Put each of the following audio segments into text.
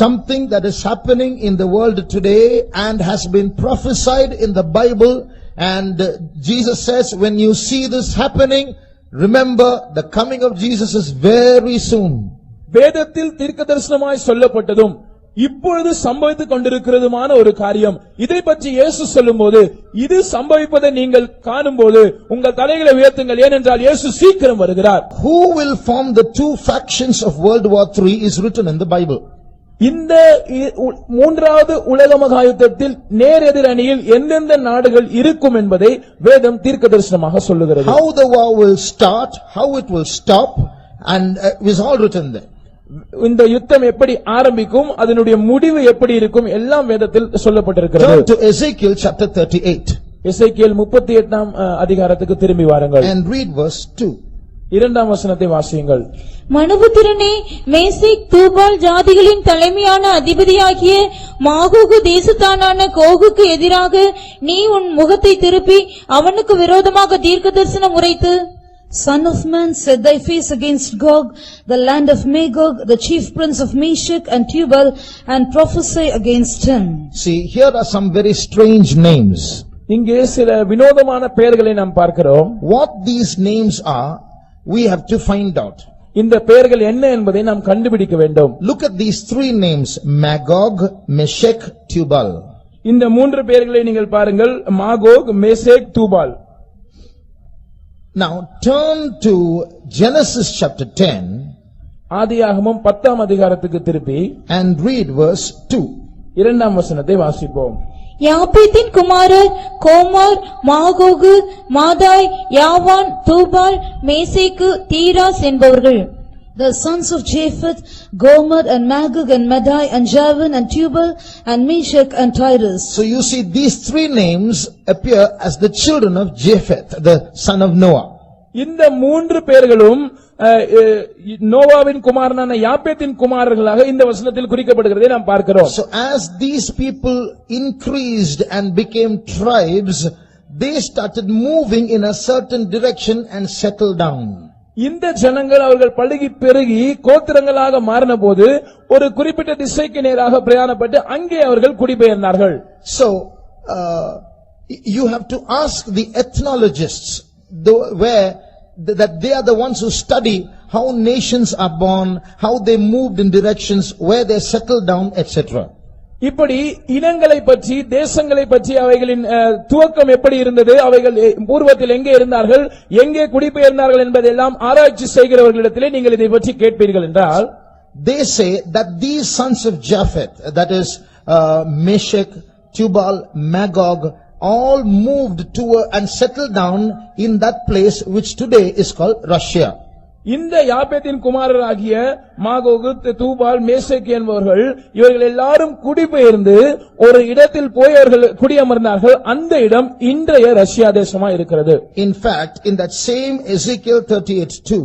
something that is happening in the world today and has been prophesied in the Bible, and Jesus says, when you see this happening, remember the coming of Jesus is very soon. வேதத்தில் தீர்க்கதரிசனமாய் சொல்லப்பட்டதும் இப்பொழுது சம்பவித்துக் கொண்டிருக்கிறதுமான ஒரு காரியம். இதை பற்றி இயேசு சொல்லும்போது, இது சம்பவிப்பதை நீங்கள் காணும்போது உங்கள் தலைகளை உயர்த்துங்கள், ஏனென்றால் இயேசு சீக்கிரம் வருகிறார். Who will form the two factions of World War III is written in the Bible. இந்த மூன்றாவது உலக மகாயுத்தத்தில் நேர் எதிர் அணியில் எந்தெந்த நாடுகள் இருக்கும் என்பதை வேதம் தீர்க்கதரிசனமாக சொல்லுகிறது. How the war will start, how it will stop, and is all written there. இந்த யுத்தம் எப்படி ஆரம்பிக்கும், அதனுடைய முடிவு எப்படி இருக்கும், எல்லாம் வேதத்தில் சொல்லப்பட்டிருக்கிறது. Turn to Ezekiel chapter 38. எசேக்கியேல் 38ஆம் அதிகாரத்துக்கு திரும்பி வாருங்கள். And read verse 2. இரண்டாம் வசனத்தை வாசியுங்கள். மனுபுத்திரனே, மேசேக் தூபால் ஜாதிகளின் தலைமையான அதிபதியாகிய மாகோகு தேசத்தானான கோகுக்கு எதிராக நீ உன் முகத்தை திருப்பி அவனுக்கு விரோதமாக தீர்க்கதரிசனம் உரைத்து, Son of man, set thy face against Gog, the land of Magog, the chief prince of Meshech and Tubal, and prophesy against him. See, here are some very strange names. இங்கே சில வினோதமான பெயர்களை நாம் பார்க்கிறோம். What these names are, we have to find out. இந்த பெயர்கள் என்ன என்பதை நாம் கண்டுபிடிக்க வேண்டும். Look at these three names: Magog, Meshech, Tubal. இந்த மூன்று பெயர்களை நீங்கள் பாருங்கள்: Magog, Meshach, Tubal. Now turn to Genesis chapter 10 ஆதியாகமம் 10ஆம் அதிகாரத்துக்கு திருப்பி and read verse 2. இரண்டாம் வசனத்தை வாசிப்போம். யாப்பேத்தின் குமாரர் கோமார், மாகோகு, மாதாய், யாவான், தூபால், மேசேக்கு, தீராஸ் என்பவர்கள். The sons of Japheth, Gomer and Magog and Madai and Javan and Tubal and Meshech and Tyrus. So you see, these three names appear as the children of Japheth, the son of Noah. இந்த மூன்று பெயர்களும் நோவாவின் குமாரனான யாப்பேத்தின் குமாரர்களாக இந்த வசனத்தில் குறிக்கப்படுகிறதை நாம் பார்க்கிறோம். So as these people increased and became tribes, they started moving in a certain direction and settled down. இந்த ஜனங்கள் அவர்கள் பழுகி பெருகி கோத்திரங்களாக மாறின போது ஒரு குறிப்பிட்ட திசைக்கு நேராக பிரயாணப்பட்டு அங்கே அவர்கள் குடிபெயர்ந்தார்கள். So you have to ask the ethnologists that they are the ones who study how nations are born, how they moved in directions, where they settled down, etc. இப்படி இனங்களை பற்றி, தேசங்களை பற்றி, அவைகளின் துவக்கம் எப்படி இருந்தது, அவைகள் பூர்வத்தில் எங்கே இருந்தார்கள், எங்கே குடிபெயர்ந்தார்கள் என்பதெல்லாம் ஆராய்ச்சி செய்கிறவர்களிடத்திலே நீங்கள் இதை பற்றி கேட்பீர்கள் என்றால், they say that these sons of Japheth, that is Meshech, Tubal, Magog, all moved to and settled down in that place which today is called Russia. இந்த யாப்பேத்தின் குமாரராகிய மாகோகு, தூபால், மேசேக் என்பவர்கள் இவர்கள் எல்லாரும் குடிபெயர்ந்து ஒரு இடத்தில் போய் அவர்கள் குடியமர்ந்தார்கள். அந்த இடம் இன்றைய ரஷ்யா தேசமா இருக்கிறது. In fact, in that same Ezekiel 38:2,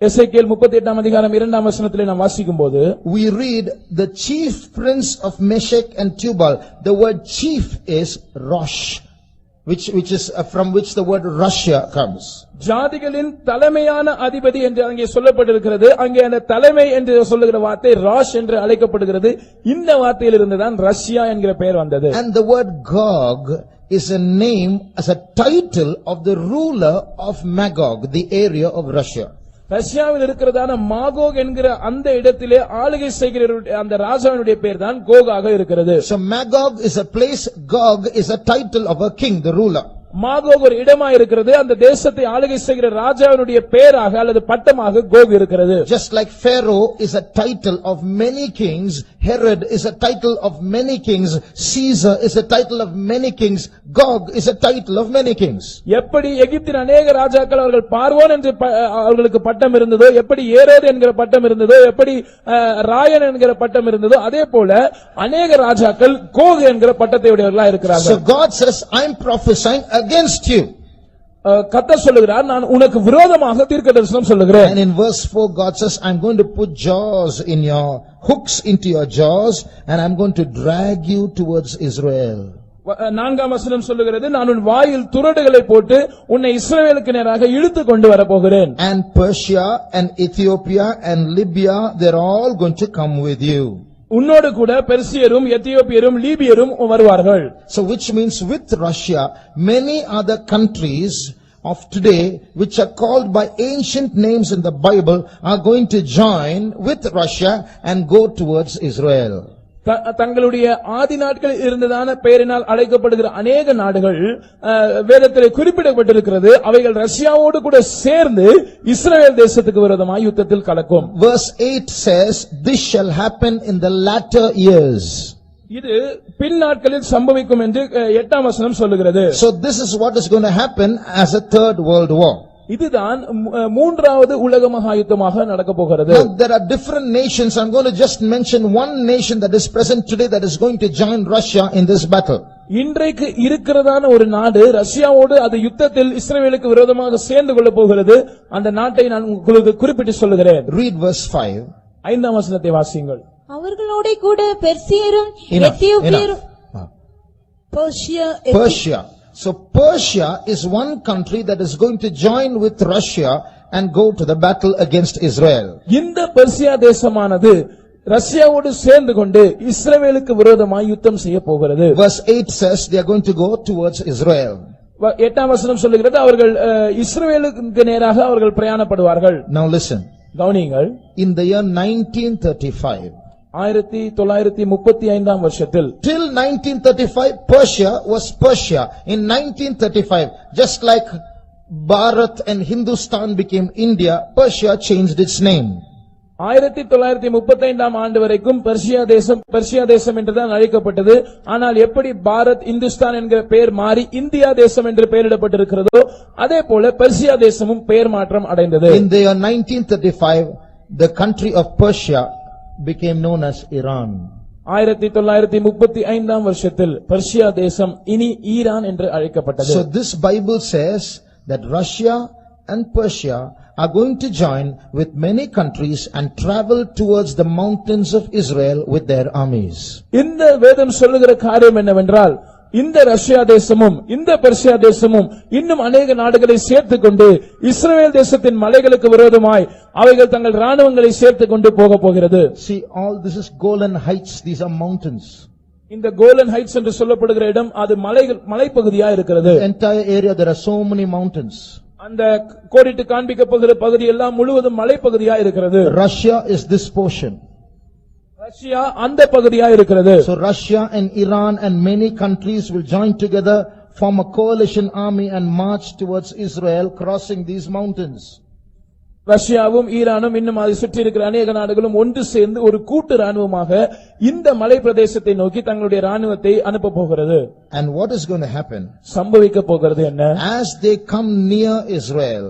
எசேக்கியேல் 38ஆம் அதிகாரம் 2ஆம் வசனத்திலே நாம் வாசிக்கும்போது, we read the chief prince of Meshech and Tubal. The word chief is Rosh, which is from which the word Russia comes. ஜாதிகளின் தலைமையான அதிபதி என்று அங்கே சொல்லப்பட்டிருக்கிறது. அங்கே அந்த தலைமை என்று சொல்லுகிற வார்த்தை ராஷ் என்று அழைக்கப்படுகிறது. இந்த வார்த்தையிலிருந்து தான் ரஷ்யா என்கிற பெயர் வந்தது. And the word Gog is a name as a title of the ruler of Magog, the area of Russia. ரஷ்யாவில் இருக்கிறதான மாகோக் என்கிற அந்த இடத்திலே ஆளுகை செய்கிற அந்த ராஜாவினுடைய பெயர் தான் கோகாக இருக்கிறது. So Magog is a place, Gog is a title of a king, the ruler. Magog ஒரு இடமா இருக்கிறது. அந்த தேசத்தை ஆளுகை செய்கிற ராஜாவினுடைய பெயராக அல்லது பட்டமாக கோக் இருக்கிறது. Just like Pharaoh is a title of many kings, Herod is a title of many kings, Caesar is a title of many kings, Gog is a title of many kings. எப்படி எகிப்தின் अनेक ராஜாக்கள் அவர்கள் பார்வோன் என்று அவர்களுக்கு பட்டம் இருந்ததோ, எப்படி ஏரோது என்கிற பட்டம் இருந்ததோ, எப்படி ராயன் என்கிற பட்டம் இருந்ததோ, அதே போல अनेक ராஜாக்கள் கோக் என்கிற பட்டத்தை உடையவர்களாக இருக்கிறார்கள். So God says, I am prophesying against you. கர்த்தர் சொல்லுகிறார், நான் உனக்கு விரோதமாக தீர்க்கதரிசனம் சொல்லுகிறேன். And in verse 4 God says, I'm going to put jaws in your hooks into your jaws and I'm going to drag you towards Israel. 4ஆம் வசனம் சொல்லுகிறது, நான் உன் வாயில் துரடுகளை போட்டு உன்னை இஸ்ரவேலுக்கு நேராக இழுத்து கொண்டு வர போகிறேன். And Persia and Ethiopia and Libya, they're all going to come with you. உன்னோடு கூட பெர்சியரும் எத்தியோப்பியரும் லீபியரும் வருவார்கள். So which means with Russia, many other countries of today which are called by ancient names in the Bible are going to join with Russia and go towards Israel. தங்களுடைய ஆதி நாட்களில் இருந்ததான பெயரினால் அழைக்கப்படுகிற அநேக நாடுகள் வேதத்திலே குறிப்பிடப்பட்டிருக்கிறது. அவைகள் ரஷ்யாவோடு கூட சேர்ந்து இஸ்ரவேல் தேசத்துக்கு விரோதமாக யுத்தத்தில் கலக்கும். Verse 8 says, this shall happen in the latter years. இது பின் நாட்களில் சம்பவிக்கும் என்று 8ஆம் வசனம் சொல்லுகிறது. So this is what is going to happen as a third world war. இதுதான் மூன்றாவது உலக மகா யுத்தமாக நடக்க போகிறது. Now there are different nations. I'm going to just mention one nation that is present today that is going to join Russia in this battle. இன்றைக்கு இருக்கிறதான ஒரு நாடு ரஷ்யாவோடு அது யுத்தத்தில் இஸ்ரவேலுக்கு விரோதமாக சேர்ந்து கொள்ள போகிறது. அந்த நாட்டை நான் உங்களுக்கு குறிப்பிட்டு சொல்லுகிறேன். Read verse 5. 5ஆம் வசனத்தை வாசியுங்கள். அவர்களோட கூட பெர்சியரும் எத்தியோப்பியரும் Persia. So Persia is one country that is going to join with Russia and go to the battle against Israel. இந்த பெர்சியா தேசமானது ரஷ்யாவோடு சேர்ந்து கொண்டு இஸ்ரவேலுக்கு விரோதமாக யுத்தம் செய்ய போகிறது. Verse 8 says they are going to go towards Israel. 8ஆம் வசனம் சொல்லுகிறது அவர்கள் இஸ்ரவேலுக்கு நேராக அவர்கள் பிரயாணப்படுவார்கள். Now listen. கவனியுங்கள். In the year 1935, 1935ஆம் வருஷத்தில் till 1935 Persia was Persia. In 1935, just like Bharat and Hindustan became India, Persia changed its name. 1935ஆம் ஆண்டு வரைக்கும் பெர்சியா தேசம் என்றுதான் அழைக்கப்பட்டது. ஆனால் எப்படி பாரத் இந்துஸ்தான் என்கிற பெயர் மாறி இந்தியா தேசம் என்று பெயரிடப்பட்டிருக்கிறதோ அதே போல பெர்சியா தேசமும் பெயர் மாற்றம் அடைந்தது. In the year 1935, the country of Persia became known as Iran. 1935ஆம் வருஷத்தில் பெர்சியா தேசம் இனி ஈரான் என்று அழைக்கப்பட்டது. So this Bible says that Russia and Persia are going to join with many countries and travel towards the mountains of Israel with their armies. இந்த வேதம் சொல்லுகிற காரியம் என்னவென்றால் இந்த ரஷ்யா தேசமும் இந்த பெர்சியா தேசமும் இன்னும் அநேக நாடுகளை சேர்த்துக் கொண்டு இஸ்ரவேல் தேசத்தின் மலைகளுக்கு விரோதமாய் அவைகள் தங்கள் ராணுவங்களை சேர்த்துக் கொண்டு போக போகிறது. See, all this is Golan Heights. These are mountains. இந்த கோலன் ஹைட்ஸ் என்று சொல்லப்படுகிற இடம் அது மலைப்பகுதியா இருக்கிறது. The entire area there are so many mountains. அந்த கோடிட்டு காண்பிக்கப்படுகிற பகுதி எல்லாம் முழுவதும் மலைப்பகுதியா இருக்கிறது. Russia is this portion. Russia அந்த பகுதியா இருக்கிறது. So Russia and Iran and many countries will join together, form a coalition army and march towards Israel, crossing these mountains. ரஷ்யாவும் ஈரானும் இன்னும் அதை சுற்றி இருக்கிற அநேக நாடுகளும் ஒன்று சேர்ந்து ஒரு கூட்டு ராணுவமாக இந்த மலை பிரதேசத்தை நோக்கி தங்களுடைய ராணுவத்தை அனுப்ப போகிறது. And what is going to happen? சம்பவிக்க போகிறது என்ன? As they come near Israel,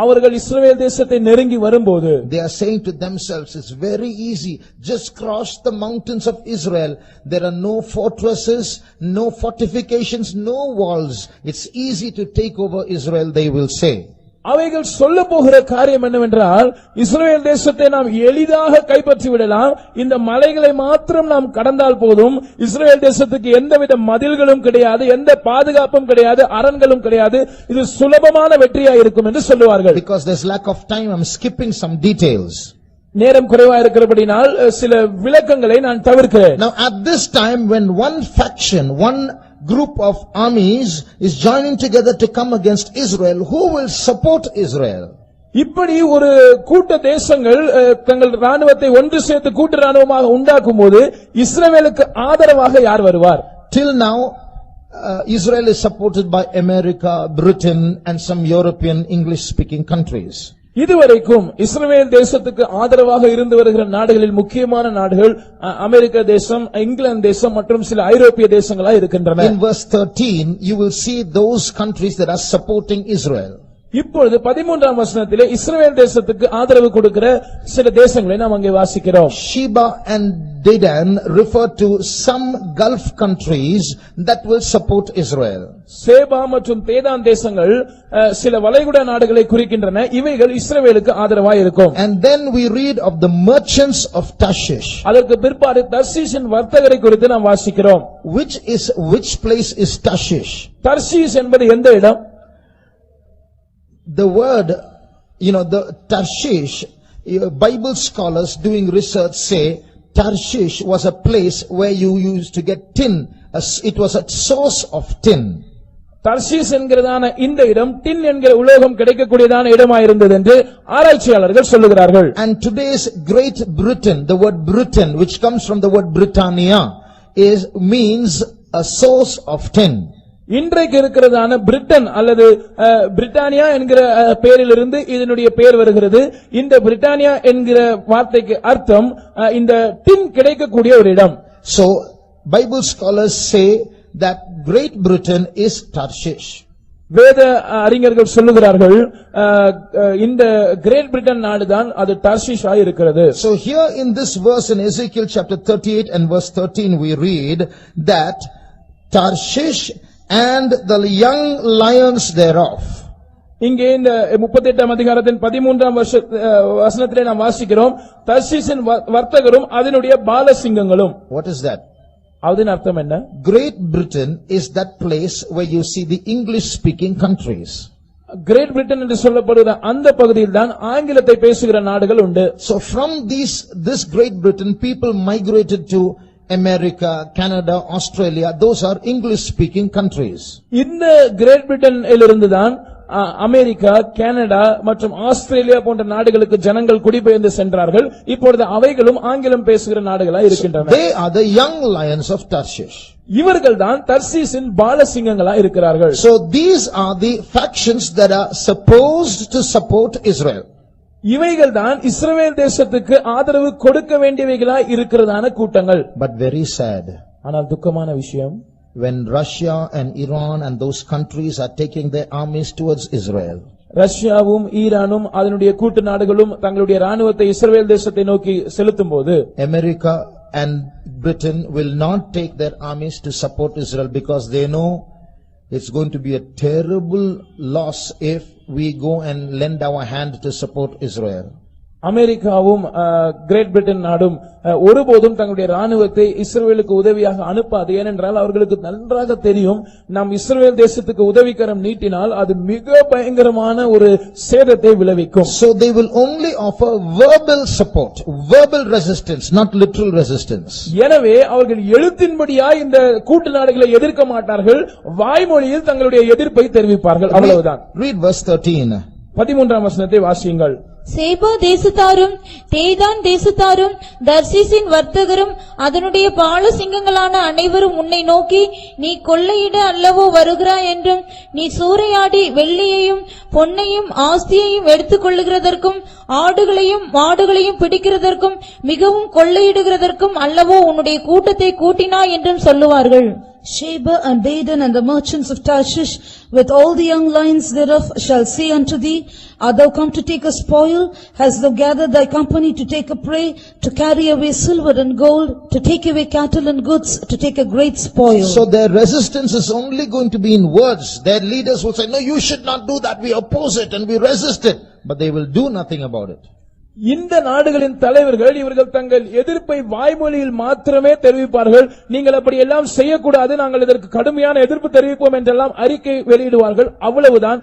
அவர்கள் இஸ்ரவேல் தேசத்தை நெருங்கி வரும்போது they are saying to themselves, it's very easy, just cross the mountains of Israel. There are no fortresses, no fortifications, no walls. It's easy to take over Israel, they will say. அவைகள் சொல்ல போகிற காரியம் என்னவென்றால் இஸ்ரவேல் தேசத்தை நாம் எளிதாக கைப்பற்றி விடலாம், இந்த மலைகளை மாத்திரம் நாம் கடந்தால் போதும், இஸ்ரவேல் தேசத்துக்கு எந்தவித மதில்களும் கிடையாது, எந்த பாதுகாப்பும் கிடையாது, அரண்களும் கிடையாது, இது சுலபமான வெற்றியா இருக்கும் என்று சொல்லுவார்கள். Because there's lack of time, I'm skipping some details. நேரம் குறைவா இருக்கிறபடினால் சில விளக்கங்களை நான் தவிர்க்கிறேன். Now at this time when one faction, one group of armies is joining together to come against Israel, who will support Israel? இப்படி ஒரு கூட்ட தேசங்கள் தங்கள் ராணுவத்தை ஒன்று சேர்த்து கூட்டு ராணுவமாக உண்டாக்கும் போது இஸ்ரவேலுக்கு ஆதரவாக யார் வருவார்? Till now Israel is supported by America, Britain and some European English speaking countries. இதுவரைக்கும் இஸ்ரவேல் தேசத்துக்கு ஆதரவாக இருந்து வருகிற நாடுகளில் முக்கியமான நாடுகள் அமெரிக்க தேசம், இங்கிலாந்து தேசம் மற்றும் சில ஐரோப்பிய தேசங்களா இருக்கின்றன. In verse 13 you will see those countries that are supporting Israel. இப்பொழுது 13ஆம் வசனத்திலே இஸ்ரவேல் தேசத்துக்கு ஆதரவு கொடுக்கிற சில தேசங்களை நாம் அங்கே வாசிக்கிறோம். Sheba and Dedan refer to some Gulf countries that will support Israel. சேபா மற்றும் தேதான் தேசங்கள் சில வளைகுடா நாடுகளை குறிக்கின்றன. இவைகள் இஸ்ரவேலுக்கு ஆதரவாய் இருக்கும். And then we read of the merchants of Tarshish. அதற்கு பிற்பாடு தர்ஷீஷின் வர்த்தகரை குறித்து நாம் வாசிக்கிறோம். Which place is Tarshish? Tarshish என்பது எந்த இடம்? The word, the Tarshish, Bible scholars doing research say Tarshish was a place where you used to get tin. It was a source of tin. தர்ஷீஸ் என்கிறதான இந்த இடம் டின் என்கிற உலோகம் கிடைக்கக்கூடியதான இடமாயிருந்தது என்று ஆராய்ச்சியாளர்கள் சொல்லுகிறார்கள். And today's Great Britain, the word Britain, which comes from the word Britannia, means a source of tin. இன்றைக்கு இருக்கிறதான பிரிட்டன் அல்லது பிரிட்டானியா என்கிற பெயரிலிருந்து இதனுடைய பெயர் வருகிறது. இந்த பிரிட்டானியா என்கிற வார்த்தைக்கு அர்த்தம் இந்த டின் கிடைக்கக்கூடிய ஒரு இடம். So Bible scholars say that Great Britain is Tarshish. வேத அறிஞர்கள் சொல்லுகிறார்கள் இந்த கிரேட் பிரிட்டன் நாடுதான் அது டார்ஷிஷ் ஆய் இருக்கிறது. So here in this verse in Ezekiel chapter 38 and verse 13 we read that Tarshish and the young lions thereof. இங்கே இந்த 38ஆம் அதிகாரத்தின் 13ஆம் வசனத்திலே நாம் வாசிக்கிறோம் தர்ஷீஷின் வர்த்தகரும் அதனுடைய பாலசிங்கங்களும். What is that? அதன் அர்த்தம் என்ன? Great Britain is that place where you see the English speaking countries. Great Britain என்று சொல்லப்படுகிற அந்த பகுதியில் தான் ஆங்கிலத்தை பேசுகிற நாடுகள் உண்டு. So from this Great Britain people migrated to America, Canada, Australia. Those are English speaking countries. இந்த கிரேட் பிரிட்டனிலிருந்து தான் அமெரிக்கா, கனடா மற்றும் ஆஸ்திரேலியா போன்ற நாடுகளுக்கு ஜனங்கள் குடிபெயர்ந்து சென்றார்கள். இப்பொழுது அவைகளும் ஆங்கிலம் பேசுகிற நாடுகளாய் இருக்கின்றன. They are the young lions of Tarshish. இவர்கள் தான் தர்ஷீஷின் பாலசிங்கங்களாய் இருக்கிறார்கள். So these are the factions that are supposed to support Israel. இவைகள் தான் இஸ்ரவேல் தேசத்துக்கு ஆதரவு கொடுக்க வேண்டியவைகளாய் இருக்கிறதான கூட்டங்கள். But very sad. ஆனால் துக்கமான விஷயம், when Russia and Iran and those countries are taking their armies towards Israel. ரஷ்யாவும் ஈரானும் அதனுடைய கூட்டு நாடுகளும் தங்களுடைய ராணுவத்தை இஸ்ரவேல் தேசத்தை நோக்கி செலுத்தும்போது America and Britain will not take their armies to support Israel because they know it's going to be a terrible loss if we go and lend our hand to support Israel. அமெரிக்காவும் great Britain நாடும் ஒருபோதும் தங்களுடைய ராணுவத்தை இஸ்ரவேலுக்கு உதவியாக அனுப்பாது. ஏனென்றால் அவர்களுக்கு நன்றாக தெரியும் நாம் இஸ்ரவேல் தேசத்துக்கு உதவிக்கரம் நீட்டினால் அது மிக பயங்கரமான ஒரு சேதத்தை விளைவிக்கும். So they will only offer verbal support, verbal resistance, not literal resistance. எனவே அவர்கள் எழுத்தின்படியாய் இந்த கூட்டு நாடுகளை எதிர்க்க மாட்டார்கள், வாய்மொழியில் தங்களுடைய எதிர்ப்பை தெரிவிப்பார்கள், அவ்வளவுதான். Read verse 13. 13ஆம் வசனத்தை வாசியுங்கள். சேபா தேசத்தாரும் தேதான் தேசத்தாரும் தர்சீசின் வர்த்தகரும் அதனுடைய பாலசிங்கங்களான அனைவரும் உன்னை நோக்கி, நீ கொள்ளையிட அல்லவோ வருகிறாய் என்றும், நீ சூறையாடி வெள்ளியையும் பொன்னையும் ஆஸ்தியையும் எடுத்துக் கொள்ளுகிறதற்கும் ஆடுகளையும் மாடுகளையும் பிடிக்கிறதற்கும் மிகவும் கொள்ளையிடுகிறதற்கும் அல்லவோ உன்னுடைய கூட்டத்தை கூட்டினாய் என்றும் சொல்லுவார்கள். Sheba and Dedan and the merchants of Tarshish with all the young lions thereof shall say unto thee, art thou come to take a spoil? Hast thou gathered thy company to take a prey, to carry away silver and gold, to take away cattle and goods, to take a great spoil? So their resistance is only going to be in words. Their leaders will say, no, you should not do that. We oppose it and we resist it. But they will do nothing about it. இந்த நாடுகளின் தலைவர்கள் இவர்கள் தங்கள் எதிர்ப்பை வாய்மொழியில் மாத்திரமே தெரிவிப்பார்கள். நீங்கள் அப்படி எல்லாம் செய்யக்கூடாது, நாங்கள் இதற்கு கடுமையான எதிர்ப்பு தெரிவிப்போம் என்றெல்லாம் அறிக்கை வெளியிடுவார்கள், அவ்வளவுதான்,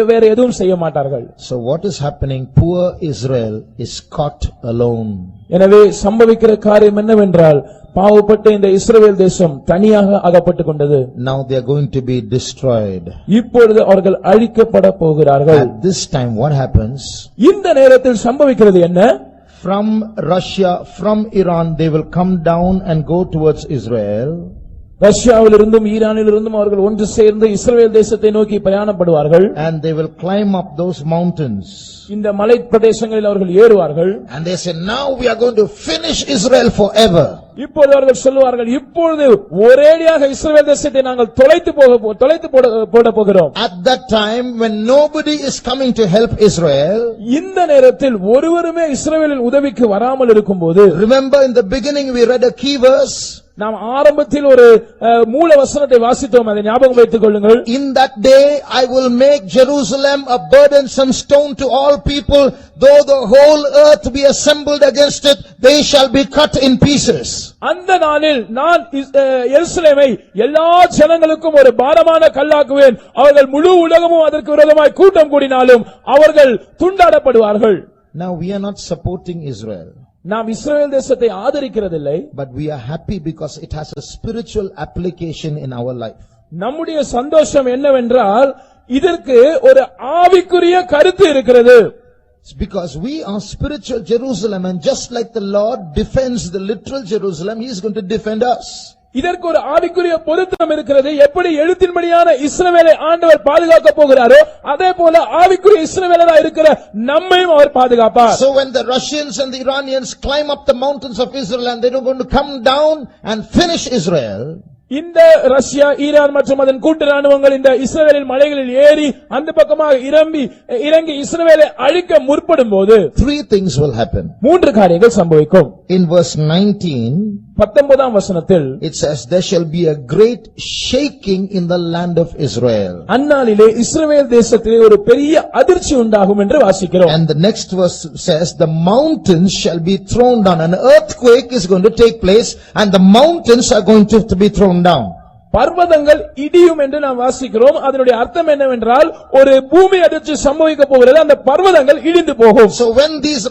வேற எதுவும் செய்ய மாட்டார்கள். So what is happening? Poor Israel is caught alone. எனவே சம்பவிக்கிற காரியம் என்னவென்றால் பாவப்பட்ட இந்த இஸ்ரவேல் தேசம் தனியாக அகப்பட்டுக் கொண்டது. Now they are going to be destroyed. இப்பொழுது அவர்கள் அழிக்கப்பட போகிறார்கள். At this time what happens? இந்த நேரத்தில் சம்பவிக்கிறது என்ன? From Russia, from Iran, they will come down and go towards Israel. ரஷ்யாவிலிருந்தும் ஈரானிலிருந்தும் அவர்கள் ஒன்று சேர்ந்து இஸ்ரவேல் தேசத்தை நோக்கி பிரயாணப்படுவார்கள். And they will climb up those mountains. இந்த மலை பிரதேசங்களில் அவர்கள் ஏறுவார்கள். And they say, now we are going to finish Israel forever. இப்பொழுது அவர்கள் சொல்லுவார்கள், இப்பொழுது ஒரேடியாக இஸ்ரவேல் தேசத்தை நாங்கள் தொலைத்து போட போகிறோம். At that time when nobody is coming to help Israel, இந்த நேரத்தில் ஒருவருமே இஸ்ரவேலின் உதவிக்கு வராமல் இருக்கும்போது, remember in the beginning we read a key verse. நாம் ஆரம்பத்தில் ஒரு மூல வசனத்தை வாசித்தோம், அதை ஞாபகம் வைத்துக் கொள்ளுங்கள். In that day I will make Jerusalem a burdensome stone to all people, though the whole earth be assembled against it, they shall be cut in pieces. அந்த நாளில் நான் எருசலேமை எல்லா ஜனங்களுக்கும் ஒரு பாரமான கல்லாக்குவேன், அவர்கள் முழு உலகமும் அதற்கு விரோதமாய் கூட்டம் கூடினாலும் அவர்கள் துண்டாடப்படுவார்கள். Now we are not supporting Israel. நாம் இஸ்ரவேல் தேசத்தை ஆதரிக்கிறதில்லை. But we are happy because it has a spiritual application in our life. நம்முடைய சந்தோஷம் என்னவென்றால் இதற்கு ஒரு ஆவிக்குரிய கருத்து இருக்கிறது. It's because we are spiritual Jerusalem, and just like the Lord defends the literal Jerusalem, He is going to defend us. இதற்கு ஒரு ஆவிக்குரிய பொருத்தம் இருக்கிறது. எப்படி எழுத்தின்படியான இஸ்ரவேலை ஆண்டவர் பாதுகாக்க போகிறாரோ அதே போல ஆவிக்குரிய இஸ்ரவேலரா இருக்கிற நம்மையும் அவர் பாதுகாப்பார். So when the Russians and the Iranians climb up the mountains of Israel and they're going to come down and finish Israel, இந்த ரஷ்யா, ஈரான் மற்றும் அதன் கூட்டு ராணுவங்கள் இந்த இஸ்ரவேலின் மலைகளில் ஏறி அந்த பக்கமாக இறங்கி இஸ்ரவேலை அழிக்க முற்படும் போது 3 things will happen. 3 காரியங்கள் சம்பவிக்கும். In verse 19, 19ஆம் வசனத்தில் it says, there shall be a great shaking in the land of Israel. அந்நாளிலே இஸ்ரவேல் தேசத்திலே ஒரு பெரிய அதிர்ச்சி உண்டாகும் என்று வாசிக்கிறோம். And the next verse says, the mountains shall be thrown down. An earthquake is going to take place and the mountains are going to be thrown down. பர்வதங்கள் இடியும் என்று நாம் வாசிக்கிறோம். அதனுடைய அர்த்தம் என்னவென்றால் ஒரு பூமி அதிர்ச்சி சம்பவிக்க போகிறது, அந்த பர்வதங்கள் இடிந்து போகும். So when these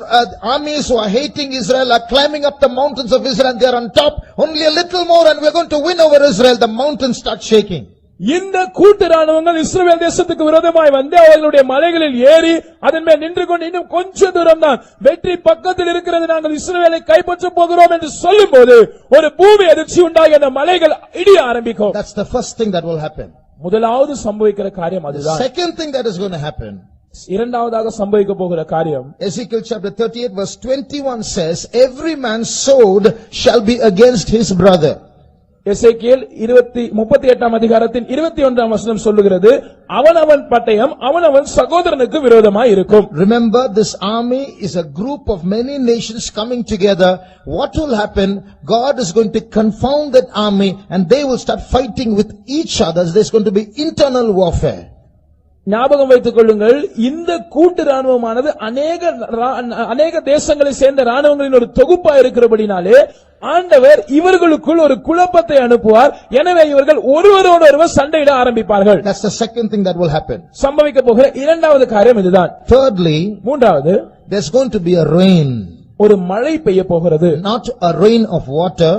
armies who are hating Israel are climbing up the mountains of Israel and they are on top, only a little more and we are going to win over Israel, the mountains start shaking. இந்த கூட்டு ராணுவங்கள் இஸ்ரவேல் தேசத்துக்கு விரோதமாய் வந்து அவர்களுடைய மலைகளில் ஏறி அதன் மேல் நின்று கொண்டு இன்னும் கொஞ்ச தூரம் தான் வெற்றி பக்கத்தில் இருக்கிறது, நாங்கள் இஸ்ரவேலை கைப்பற்ற போகிறோம் என்று சொல்லும் போது ஒரு பூமி அதிர்ச்சி உண்டாகி அந்த மலைகள் இடிய ஆரம்பிக்கும். That's the first thing that will happen. முதலாவது சம்பவிக்கிற காரியம் அதுதான். The second thing that is going to happen, இரண்டாவதாக சம்பவிக்க போகிற காரியம், Ezekiel chapter 38 verse 21 says, every man's sword shall be against his brother. எசேக்கியேல் 38ஆம் அதிகாரத்தின் 21ஆம் வசனம் சொல்லுகிறது, அவனவன் பட்டயம் அவனவன் சகோதரனுக்கு விரோதமாய் இருக்கும். Remember, this army is a group of many nations coming together. What will happen? God is going to confound that army and they will start fighting with each other. There's going to be internal warfare. ஞாபகம் வைத்துக் கொள்ளுங்கள், இந்த கூட்டு ராணுவமானது அநேக தேசங்களை சேர்ந்த ராணுவங்களின் ஒரு தொகுப்பா இருக்கிறபடினாலே ஆண்டவர் இவர்களுக்குள் ஒரு குழப்பத்தை அனுப்புவார். எனவே இவர்கள் ஒருவரோடு ஒருவர் சண்டையிட ஆரம்பிப்பார்கள். That's the second thing that will happen. சம்பவிக்க போகிற இரண்டாவது காரியம் இதுதான். Thirdly, மூன்றாவது, there's going to be a rain. ஒரு மழை பெய்ய போகிறது. Not a rain of water.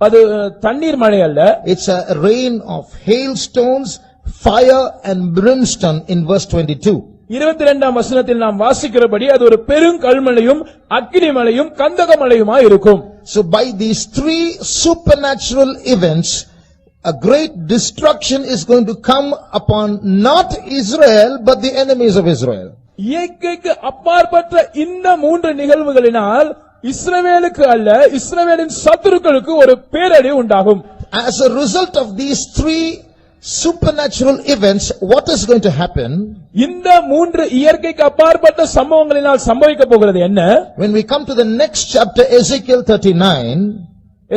அது தண்ணீர் மழை அல்ல. It's a rain of hailstones, fire and brimstone in verse 22. 22ஆம் வசனத்தில் நாம் வாசிக்கிறபடி அது ஒரு பெருங்கல்மழையும் அக்கினி மழையும் கந்தக மழையுமாய் இருக்கும். So by these 3 supernatural events, a great destruction is going to come upon not Israel but the enemies of Israel. இயற்கைக்கு அப்பாற்பட்ட இந்த 3 நிகழ்வுகளினால் இஸ்ரவேலுக்கு அல்ல, இஸ்ரவேலின் சத்துருக்களுக்கு ஒரு பேரழிவு உண்டாகும். As a result of these 3 supernatural events, what is going to happen? இந்த 3 இயற்கைக்கு அப்பாற்பட்ட சம்பவங்களினால் சம்பவிக்க போகிறது என்ன? When we come to the next chapter, Ezekiel 39,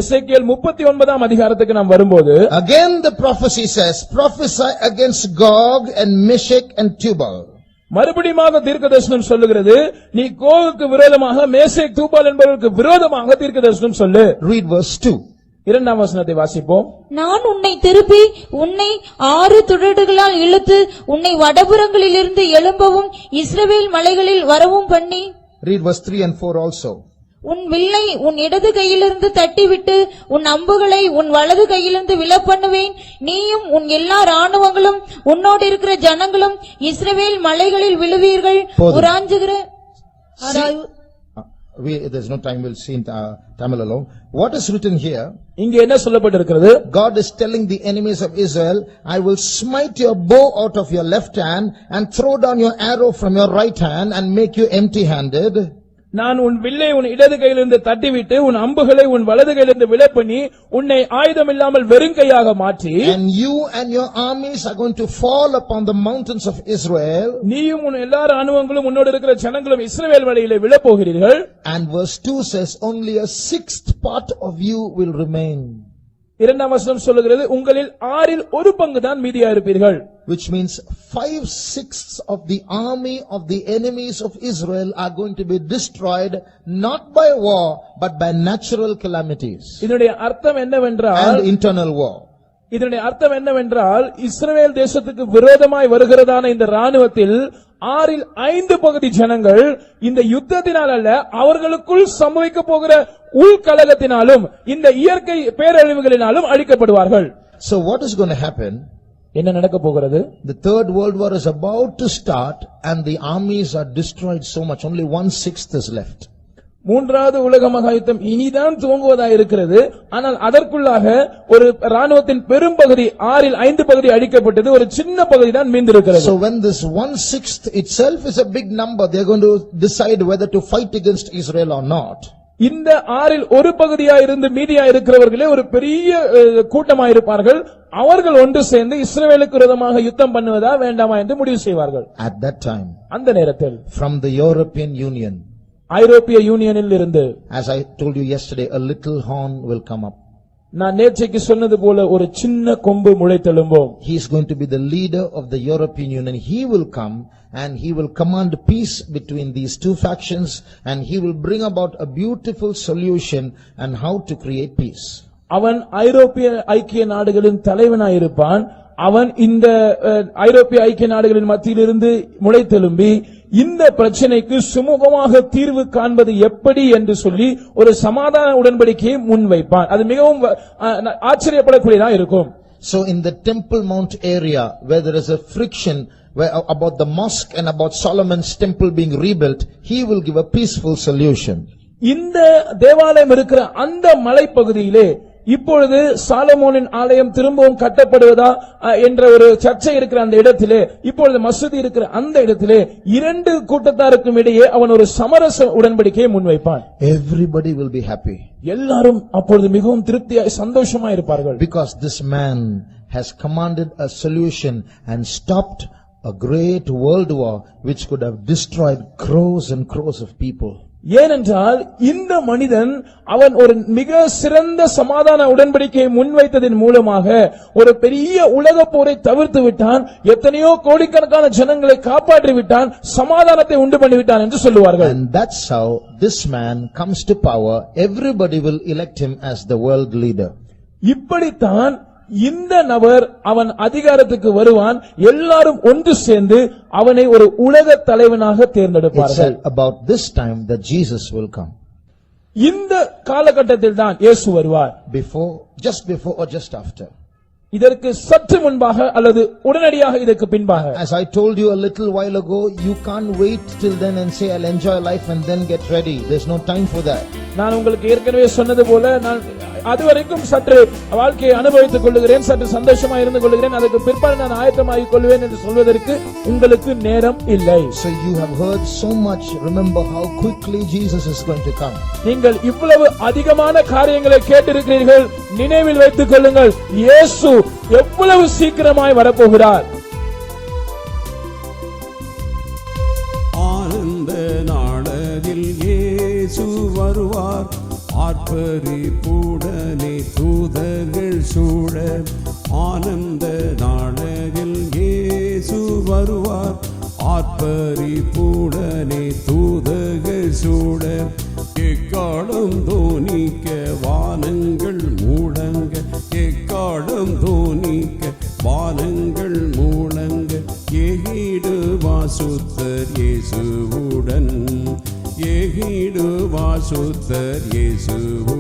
எசேக்கியேல் 39ஆம் அதிகாரத்துக்கு நாம் வரும்போது, again the prophecy says, prophesy against Gog and Meshech and Tubal. மறுபடியும் தீர்க்கதரிசனம் சொல்லுகிறது, நீ கோகுக்கு விரோதமாக மேசேக் தூபால் என்பவர்களுக்கு விரோதமாக தீர்க்கதரிசனம் சொல்லு. Read verse 2. 2ஆம் வசனத்தை வாசிப்போம். நான் உன்னை திருப்பி உன்னை 6 துறடுகளால் இழுத்து உன்னை வடபுறங்களிலிருந்து எழும்பவும் இஸ்ரவேல் மலைகளில் வரவும் பண்ணி. Read verse 3 and 4 also. உன் வில்லை உன் இடது கையிலிருந்து தட்டிவிட்டு உன் அம்புகளை உன் வலது கையிலிருந்து விழப்பண்ணுவேன். நீயும் உன் எல்லா ராணுவங்களும் உன்னோடு இருக்கிற ஜனங்களும் இஸ்ரவேல் மலைகளில் விழுவீர்கள். உராஞ்சுகிற there's no time, we'll see in Tamil alone. What is written here? இங்கே என்ன சொல்லப்பட்டிருக்கிறது? God is telling the enemies of Israel, I will smite your bow out of your left hand and throw down your arrow from your right hand and make you empty-handed. நான் உன் வில்லை உன் இடது கையிலிருந்து தட்டிவிட்டு உன் அம்புகளை உன் வலது கையிலிருந்து விழப்பண்ணி உன்னை ஆயுதம் இல்லாமல் வெறுங்கையாக மாற்றி, and you and your armies are going to fall upon the mountains of Israel. நீயும் உன் எல்லா ராணுவங்களும் உன்னோடு இருக்கிற ஜனங்களும் இஸ்ரவேல் மலையிலே விழப்போகிறீர்கள். And verse 2 says, only a 6th part of you will remain. 2ஆம் வசனம் சொல்லுகிறது, உங்களில் 1/6 ஒரு பங்கு தான் மீதியா இருப்பீர்கள். Which means 5/6 of the army of the enemies of Israel are going to be destroyed not by war but by natural calamities. இதனுடைய அர்த்தம் என்னவென்றால், and internal war. இதனுடைய அர்த்தம் என்னவென்றால், இஸ்ரவேல் தேசத்துக்கு விரோதமாய் வருகிறதான இந்த ராணுவத்தில் ஆறில் 5 பகுதி ஜனங்கள் இந்த யுத்தத்தினால் அல்ல, அவர்களுக்குள் சம்பவிக்க போகிற உள்கலகத்தினாலும் இந்த இயற்கை பேரழிவுகளினாலும் அழிக்கப்படுவார்கள். So what is going to happen? என்ன நடக்க போகிறது? The third world war is about to start and the armies are destroyed so much. Only 1/6 is left. மூன்றாவது உலக மகா யுத்தம் இனிதான் துவங்குவதாக இருக்கிறது. ஆனால் அதற்குள்ளாக ஒரு ராணுவத்தின் பெரும்பகுதி 6இல் 5 பகுதி அழிக்கப்பட்டது. ஒரு சின்ன பகுதி தான் மீந்திருக்கிறது. So when this 1/6 itself is a big number, they are going to decide whether to fight against Israel or not. இந்த 6இல் ஒரு பகுதியா இருந்து மீதியா இருக்கிறவர்களே ஒரு பெரிய கூட்டமாயிருப்பார்கள். அவர்கள் ஒன்று சேர்ந்து இஸ்ரவேலுக்கு விரோதமாக யுத்தம் பண்ணுவதா வேண்டாமா என்று முடிவு செய்வார்கள். At that time, அந்த நேரத்தில் from the European Union, ஐரோப்பிய யூனியனில் இருந்து, as I told you yesterday, a little horn will come up. நான் நேற்றைக்கு சொன்னது போல ஒரு சின்ன கொம்பு முளைத்தெழும்பும். He is going to be the leader of the European Union. He will come and he will command peace between these two factions and he will bring about a beautiful solution and how to create peace. அவன் ஐரோப்பிய ஐக்கிய நாடுகளின் தலைவனாயிருப்பான். அவன் இந்த ஐரோப்பிய ஐக்கிய நாடுகளின் மத்தியிலிருந்து முளைத்தெழும்பி இந்த பிரச்சனைக்கு சுமூகமாக தீர்வு காண்பது எப்படி என்று சொல்லி ஒரு சமாதான உடன்படிக்கையை முன்வைப்பான். அது மிகவும் ஆச்சரியப்படக்கூடியதா இருக்கும். So in the Temple Mount area where there is a friction about the mosque and about Solomon's temple being rebuilt, he will give a peaceful solution. இந்த தேவாலயம் இருக்கிற அந்த மலைப்பகுதியிலே இப்பொழுது சாலமோனின் ஆலயம் திரும்பவும் கட்டப்படுவதா என்ற ஒரு சர்ச்சை இருக்கிற அந்த இடத்திலே, இப்பொழுது மசூதி இருக்கிற அந்த இடத்திலே 2 கூட்டத்தாருக்கும் இடையே அவன் ஒரு சமரச உடன்படிக்கையை முன்வைப்பான். Everybody will be happy. எல்லாரும் அப்பொழுது மிகவும் திருப்தியாய் சந்தோஷமாய் இருப்பார்கள். Because this man has commanded a solution and stopped a great world war which could have destroyed crores and crores of people. ஏனென்றால் இந்த மனிதன் அவன் ஒரு மிக சிறந்த சமாதான உடன்படிக்கையை முன்வைத்ததின் மூலமாக ஒரு பெரிய உலக போரை தவிர்த்து விட்டான். எத்தனையோ கோடிக்கணக்கான ஜனங்களை காப்பாற்றி விட்டான், சமாதானத்தை உண்டு பண்ணிவிட்டான் என்று சொல்லுவார்கள். And that's how this man comes to power. Everybody will elect him as the world leader. இப்படித்தான் இந்த நபர் அவன் அதிகாரத்துக்கு வருவான். எல்லாரும் ஒன்று சேர்ந்து அவனை ஒரு உலக தலைவனாக தேர்ந்தெடுப்பார்கள். About this time that Jesus will come. இந்த காலகட்டத்தில் தான் இயேசு வருவார். Just before or just after? இதற்கு சற்று முன்பாக அல்லது உடனடியாக இதற்கு பின்பாக? As I told you a little while ago, you can't wait till then and say I'll enjoy life and then get ready. There's no time for that. நான் உங்களுக்கு ஏற்கனவே சொன்னது போல, நான் அதுவரைக்கும் சற்று வாழ்க்கையை அனுபவித்துக் கொள்ளுகிறேன், சற்று சந்தோஷமா இருந்து கொள்ளுகிறேன், அதுக்கு பிற்பாடு நான் ஆயத்தமாகிக் கொள்வேன் என்று சொல்வதற்கு உங்களுக்கு நேரம் இல்லை. So you have heard so much. Remember how quickly Jesus is going to come. நீங்கள் இவ்வளவு அதிகமான காரியங்களை கேட்டிருக்கிறீர்கள். நினைவில் வைத்துக் கொள்ளுங்கள், இயேசு எவ்வளவு சீக்கிரமாய் வரப்போகிறார். ஆனந்த நாடரில் இயேசு வருவார். ஆர்ப்பரிப்புடனே தூதர்கள் சூழ. ஆனந்த நாடரில் இயேசு வருவார். ஆர்ப்பரிப்புடனே தூதர்கள் சூழ. எக்காலம் தோனிக்க வானங்கள் மூடங்க. எக்காலம் தோனிக்க வானங்கள் மூடங்க. ஏகிடு வாசுத்தர் இயேசுவுடன். ஏகிடு வாசுத்தர் இயேசுவுடன்.